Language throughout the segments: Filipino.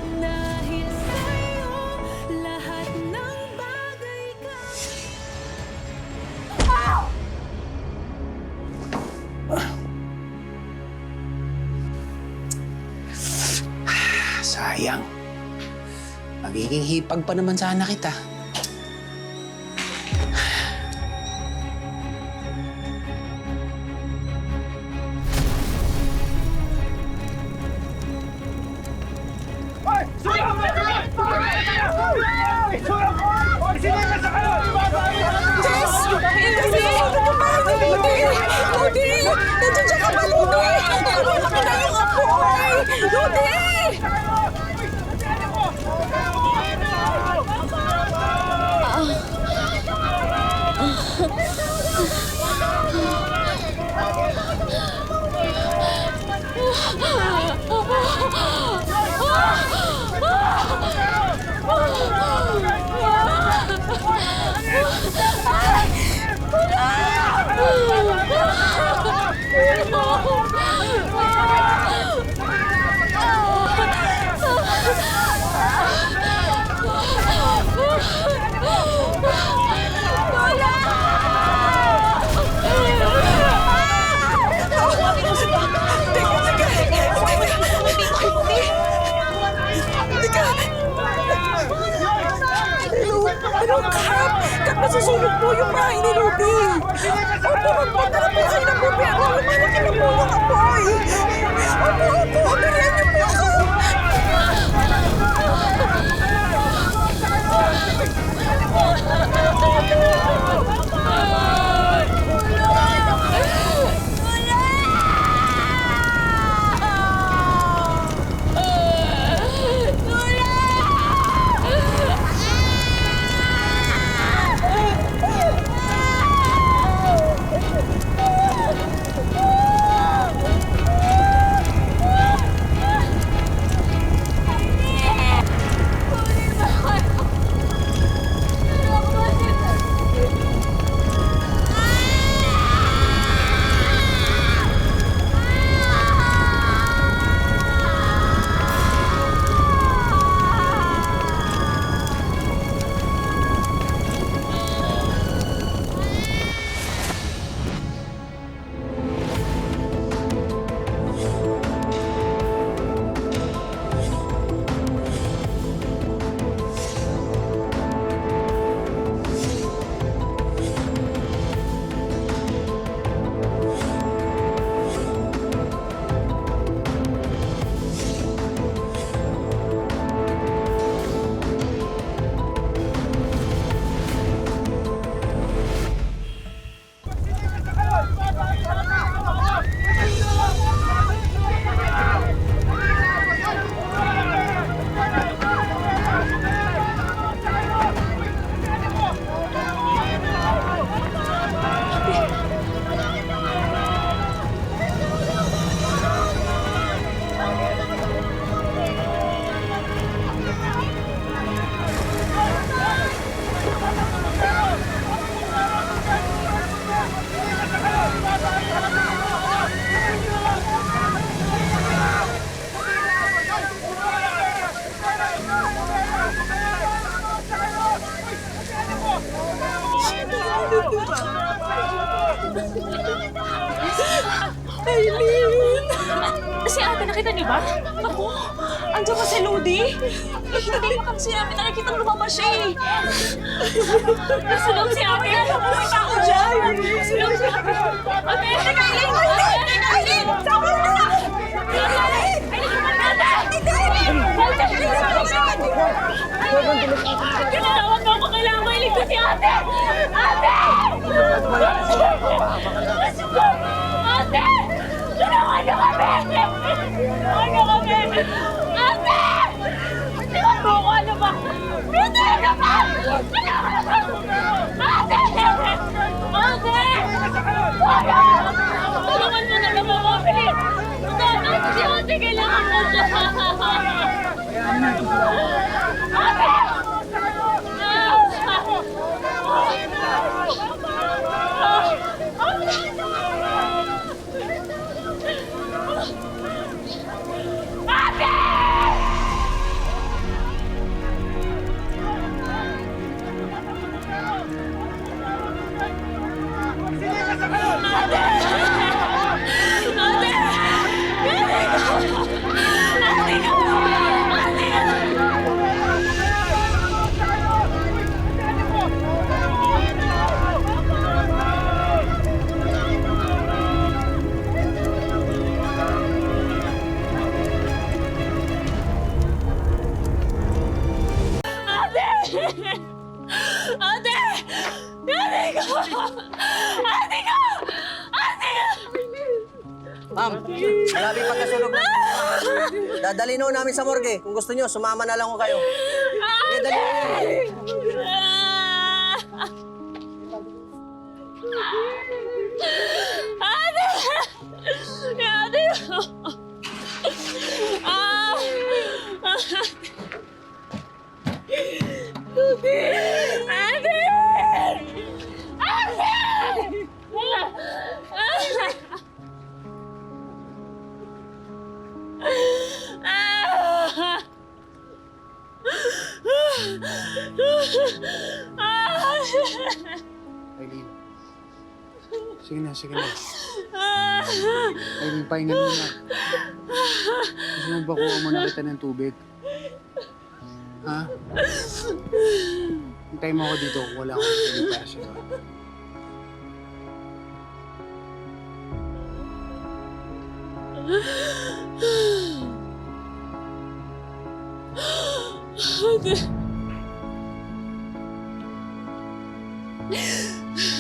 Dahil sa'yo, lahat ng bagay ka. Sayang. Magiging hipag pa naman sana kita. Nandiyan ka ba, Ludi? Lumaki na yung apoy! Ludi! Ano, Kap? Kap, nasusunog po yung bahay ni Ludi. Opo, magpunta na po kayo ng bumbero. Lumalaki na po yung apoy. Opo, bilihan niyo po ako. Aileen! Si ate, nakita niyo ba? Ako, andiyan ba si Ludi? Hindi pa kasi namin nakikita lumabas siya eh. Nasa loob si ate. May tao dyan. Nasa loob si ate. Ate, teka, Aileen! Aileen! Sama mo na! Aileen! Kinalawag mo ako. Kailangan ko iligtas si ate! Ate! Ate! Tulungan niyo kami! Tulungan niyo kami! Ate! Tingnan mo ko ano ba? Hindi ano ba? Ate! Ate! Tulungan mo na naman mo! Bilis! Ate! Si ate kailangan mo siya! Ate! Ate! Ate ko! Ate ko! Ate ko! Ma'am, grabe yung pagkasunog. Dadalhin ho namin sa morgue. Kung gusto nyo, sumama na lang ho kayo. Okay, dali. Ate! Ate! Ah! Ate! Aileen. Sige na, sige na. Aileen, pahinga muna. Gusto mo ba kuha muna kita ng tubig? Ha? Hintayin mo ako dito kung wala akong tubig para sa'yo.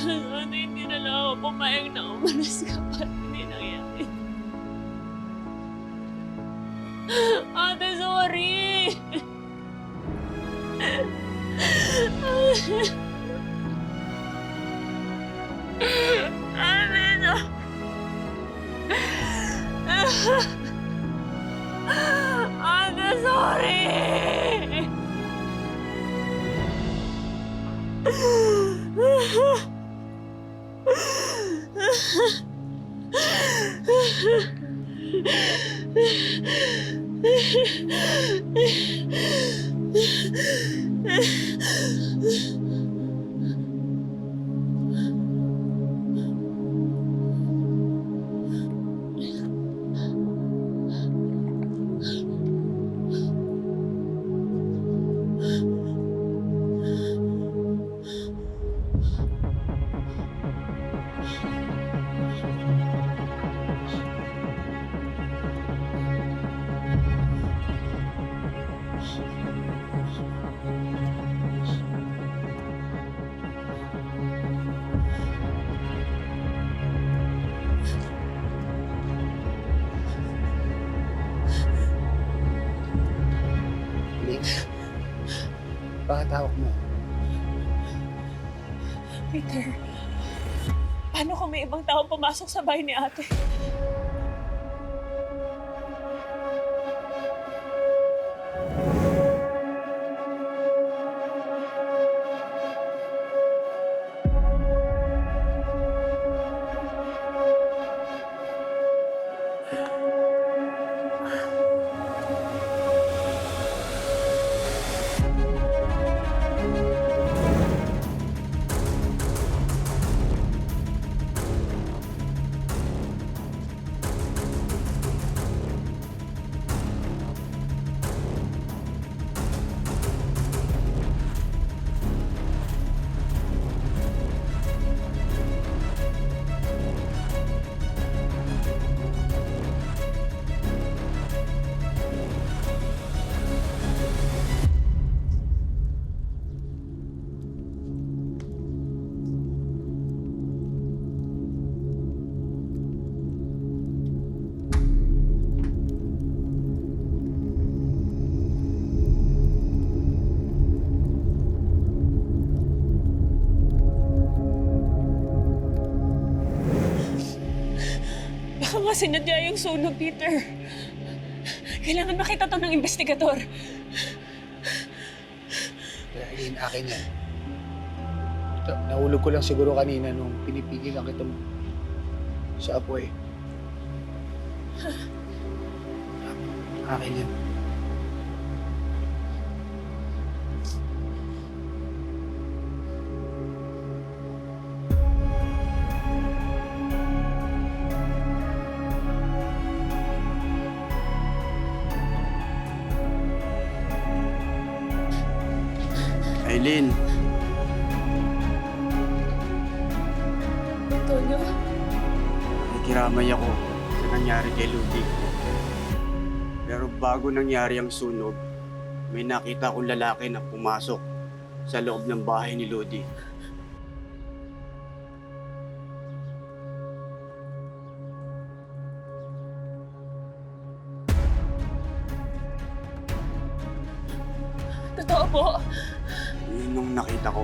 Ate, hindi na lang ako pumayag na umalis ka pa. Hindi nangyari. Ate, sorry! Ate, no! Ate, sorry! Aileen, bakit hawak mo? Peter, paano kung may ibang tao pumasok sa bahay ni ate? Baka nga sinadya yung sunog, Peter. Kailangan makita to ng investigador. Kaya Aileen, akin yan. Ito, nahulog ko lang siguro kanina nung pinipigilan kita sa apoy. Akin yan. Aileen, Antonio, nakikiramay ako sa nangyari kay Ludi. Pero bago nangyari ang sunog, may nakita akong lalaki na pumasok sa loob ng bahay ni Lodi. Totoo po. Yun yung nakita ko.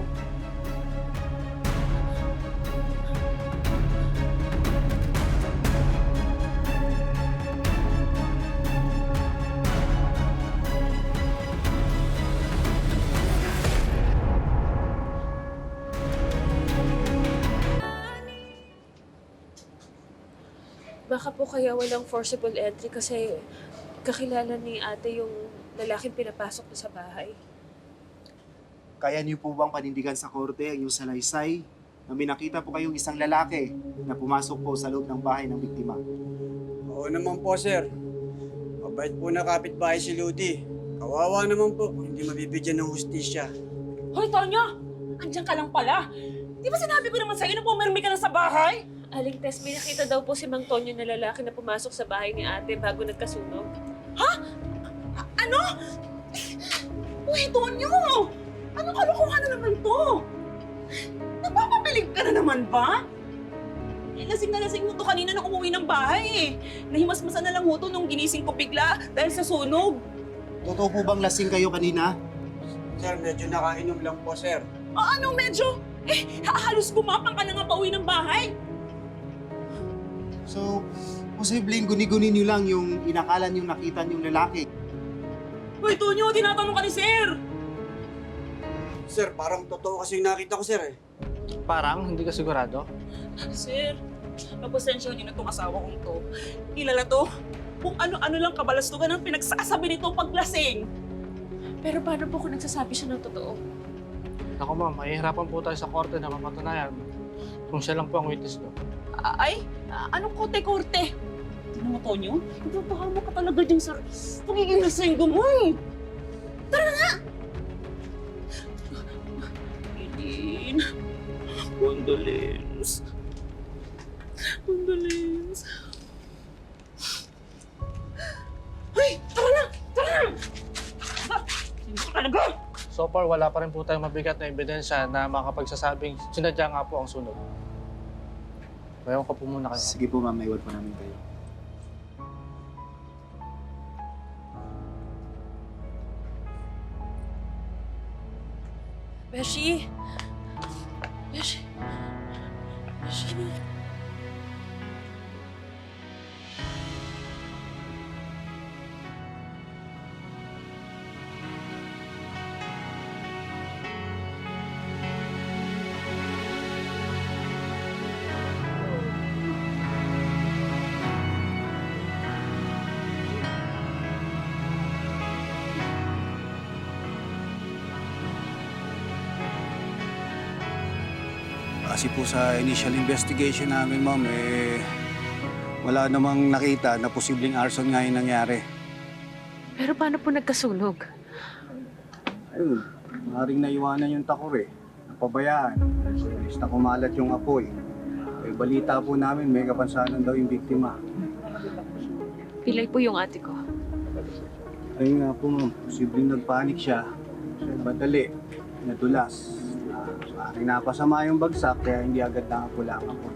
Baka po kaya walang forcible entry kasi kakilala ni ate yung lalaking pinapasok niya sa bahay. Kaya niyo po bang panindigan sa korte ang iyong salaysay na may nakita po kayong isang lalaki na pumasok po sa loob ng bahay ng biktima? Oo naman po, sir. Mabait po na kapitbahay si Lodi. Kawawa naman po, hindi mabibigyan ng hustisya. Hoy, Tonyo! Andiyan ka lang pala. Di ba sinabi ko naman sa'yo na pumirmi ka na sa bahay? Aling Tess, may nakita daw po si Mang Tonyo na lalaki na pumasok sa bahay ni ate bago nagkasunog. Ano? Uy, Tonyo! Anong kalokohan na naman to? Napapabilig ka na naman ba? Eh, lasing na lasing mo to kanina nung umuwi ng bahay eh. Nahimasmasan na lang ho to nung ginising ko bigla dahil sa sunog. Totoo po bang lasing kayo kanina? Sir, medyo nakainom lang po, sir. Ano medyo? Halos gumapang ka na nga pauwi ng bahay. So, posibleng guni-guni niyo lang yung inakala niyong nakita niyong lalaki. Uy, Tonyo, tinatanong ka ni Sir. Sir, parang totoo kasi yung nakita ko, sir eh. Parang, hindi ka sigurado? Sir, mapasensya niyo na itong asawa kong to. Kilala to. Kung ano-ano lang kabalastugan ang pinagsasabi nito paglasing. Pero paano po kung nagsasabi siya ng totoo? Ako ma'am, mahihirapan po tayo sa korte na mapatunayan kung siya lang po ang witness ko. Anong korte-korte? Tingnan mo, Tonyo, ipapahama ka talaga dyan sa pagiging lasenggo mo eh. Tara na nga! Eileen, condolence. Condolence. Hoy, tara na! Tara na! Sino ka talaga? So far, wala pa rin po tayong mabigat na ebidensya na makapagsasabing sinadya nga po ang sunog. Bayaw ka po muna kayo. Sige po ma'am, maiwan po namin kayo. Beshi! Beshi! Beshi! Kasi po sa initial investigation namin, ma'am, wala namang nakita na posibleng arson nga yung nangyari. Pero paano po nagkasunog? Ayun, maaaring naiwanan yung takor napabayaan. Basta kumalat yung apoy. Balita po namin, may kapansanan daw yung biktima. Pilay po yung ate ko. Ayun nga po, ma'am, posibleng nagpanik siya. Kasi madali, nadulas. Maaaring napasama yung bagsak, kaya hindi agad nakakulangan po.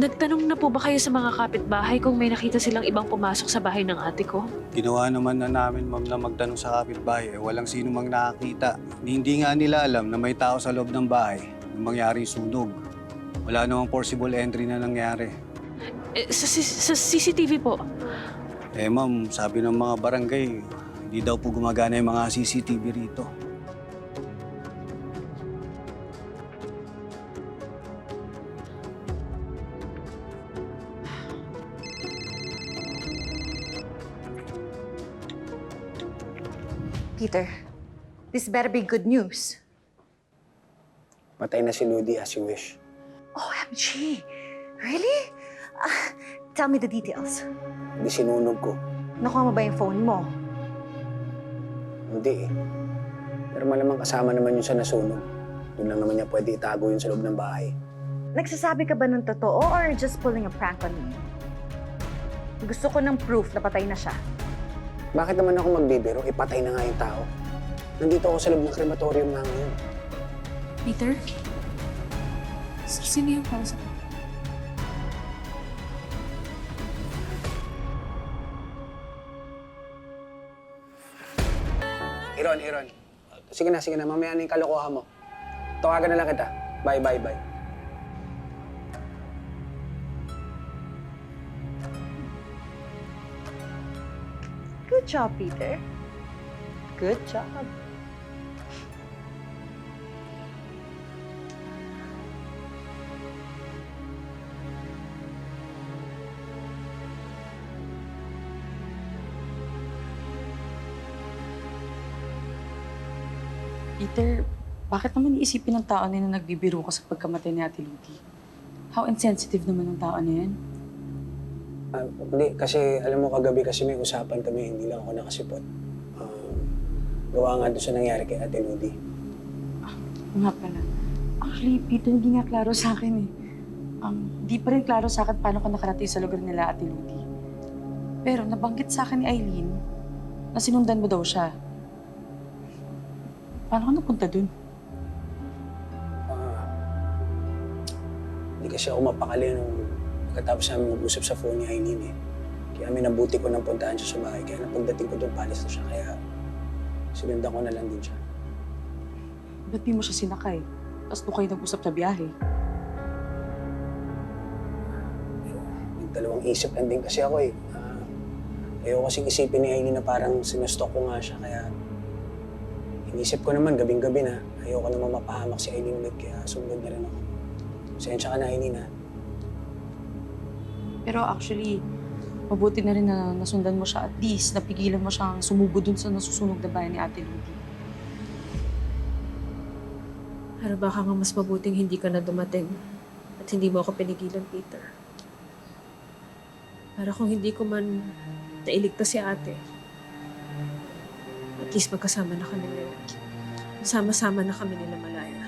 Nagtanong na po ba kayo sa mga kapitbahay kung may nakita silang ibang pumasok sa bahay ng ate ko? Ginawa naman na namin, ma'am, na magtanong sa kapitbahay. Walang sino mang nakakita. Hindi nga nila alam na may tao sa loob ng bahay nung mangyari yung sunog. Wala namang forcible entry na nangyari. Sa CCTV po. Ma'am, sabi ng mga barangay, hindi daw po gumagana yung mga CCTV rito. Peter, this better be good news. Patay na si Lodi as you wish. OMG! Really? Tell me the details. Hindi sinunog ko. Nakuha mo ba yung phone mo? Hindi Pero malamang kasama naman yun sa nasunog. Doon lang naman niya pwede itago yun sa loob ng bahay. Nagsasabi ka ba ng totoo or just pulling a prank on me? Gusto ko ng proof na patay na siya. Bakit naman ako magbibiro? Ipatay na nga yung tao. Nandito ako sa loob ng crematorium nga ngayon. Peter? Sino yung kausap? Iron. Sige na. Mamaya na yung kalokohan mo. Tawagan na lang kita. Bye. Good job, Peter. Good job. Peter, bakit naman iisipin ng tao na yun na nagbibiro ka sa pagkamatay ni Ate Ludi? How insensitive naman ng tao na yan. Hindi, kasi alam mo kagabi kasi may usapan kami, hindi lang ako nakasipot. Gawa nga doon sa nangyari kay Ate Ludi. Nga pala. Actually, Peter, hindi nga klaro sa akin eh. Di pa rin klaro sa akin paano ka nakarating sa lugar nila Ate Ludi. Pero nabanggit sa akin ni Eileen na sinundan mo daw siya. Paano ka napunta dun? Hindi kasi ako mapakali nung pagkatapos namin mag-usap sa phone ni Eileen eh. Kaya minabuti ko nang puntahan siya sa bahay. Kaya napagdating ko doon, palis na siya. Kaya sinundan ko na lang din siya. Ba't di mo siya sinakay? Tapos doon kayo nag-usap sa biyahe. Nagdalawang isip lang din kasi ako eh. Ayoko kasing isipin ni Eileen na parang sinustok ko nga siya. Kaya inisip ko naman gabing-gabi na ayoko naman mapahamak si Eileen ulit. Kaya sumunod na rin ako. Pasensya ka na, Eileen ha. Pero actually, mabuti na rin na nasundan mo siya. At least, napigilan mo siyang sumubo dun sa nasusunog na bayan ni Ate Ludi. Pero baka nga mas mabuting hindi ka na dumating at hindi mo ako pinigilan, Peter. Para kung hindi ko man nailigtas si ate, at least magkasama na kami ngayon. Sama-sama na kami nila Malaya.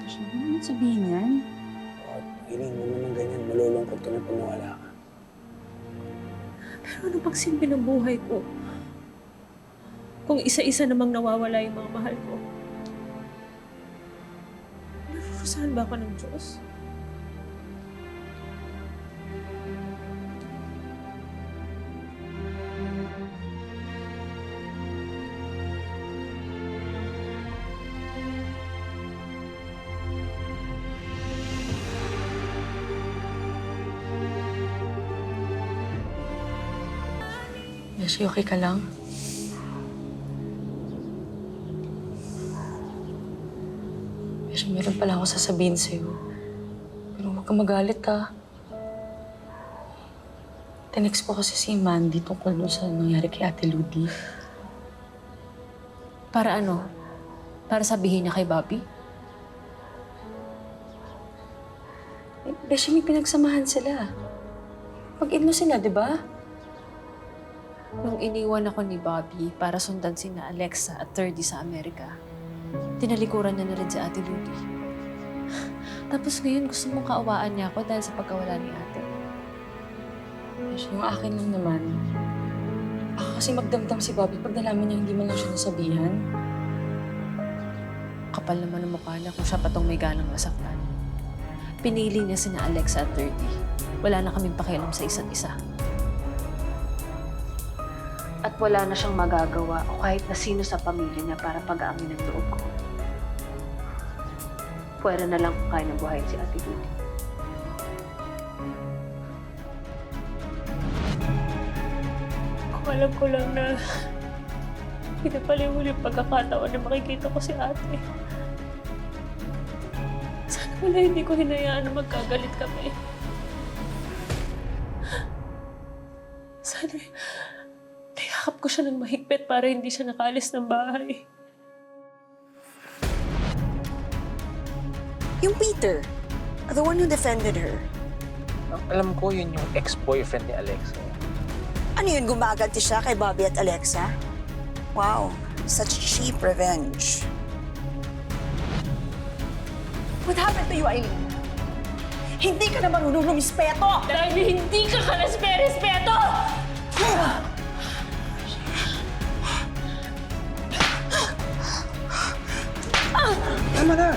Siya naman sabihin yan. Eileen, mo naman ganyan. Malulungkot kami pag nawala ka. Pero ano bang silbi ng buhay ko? Kung isa-isa namang nawawala yung mga mahal ko. Narurusahan ba ako ng Diyos? Beshi, okay ka lang? Beshi, meron pala ako sasabihin sa'yo. Pero huwag kang magalit, ha? Tinext ko kasi si Mandy tungkol dun sa nangyari kay Ate Ludi. Para ano? Para sabihin niya kay Bobby? Beshi, may pinagsamahan sila. Pag-in mo sila, di ba? Nung iniwan ako ni Bobby para sundan sina Alexa at 30 sa Amerika, tinalikuran niya na rin si Ate Ludi. Tapos ngayon gusto mong kaawaan niya ako dahil sa pagkawala ni ate. Beshi, yung akin lang naman. Ako kasi magdamdam si Bobby pag nalaman niya hindi man lang siya nasabihan. Kapal naman ang mukha niya kung siya pa tong may ganang masaktan. Pinili niya sina Alexa at 30. Wala na kaming pakialam sa isa't isa. At wala na siyang magagawa o kahit na sino sa pamilya niya para pag-aamin ang loob ko. Pwera na lang kung kaya ng buhayin si Ate Ludi. Kung alam ko lang na pinapaliwala yung pagkakataon na makikita ko si ate. Sana wala hindi ko hinayaan na magkagalit kami. Sana niyakap ko siya ng mahigpit para hindi siya nakaalis ng bahay. Yung Peter, the one who defended her. Alam ko yun yung ex-boyfriend ni Alexa. Ano yun, gumaganti siya kay Bobby at Alexa? Wow, such cheap revenge. What happened to you, Eileen? Hindi ka na marunong lumispeto! Dahil hindi ka karespe-respeto! Tama na!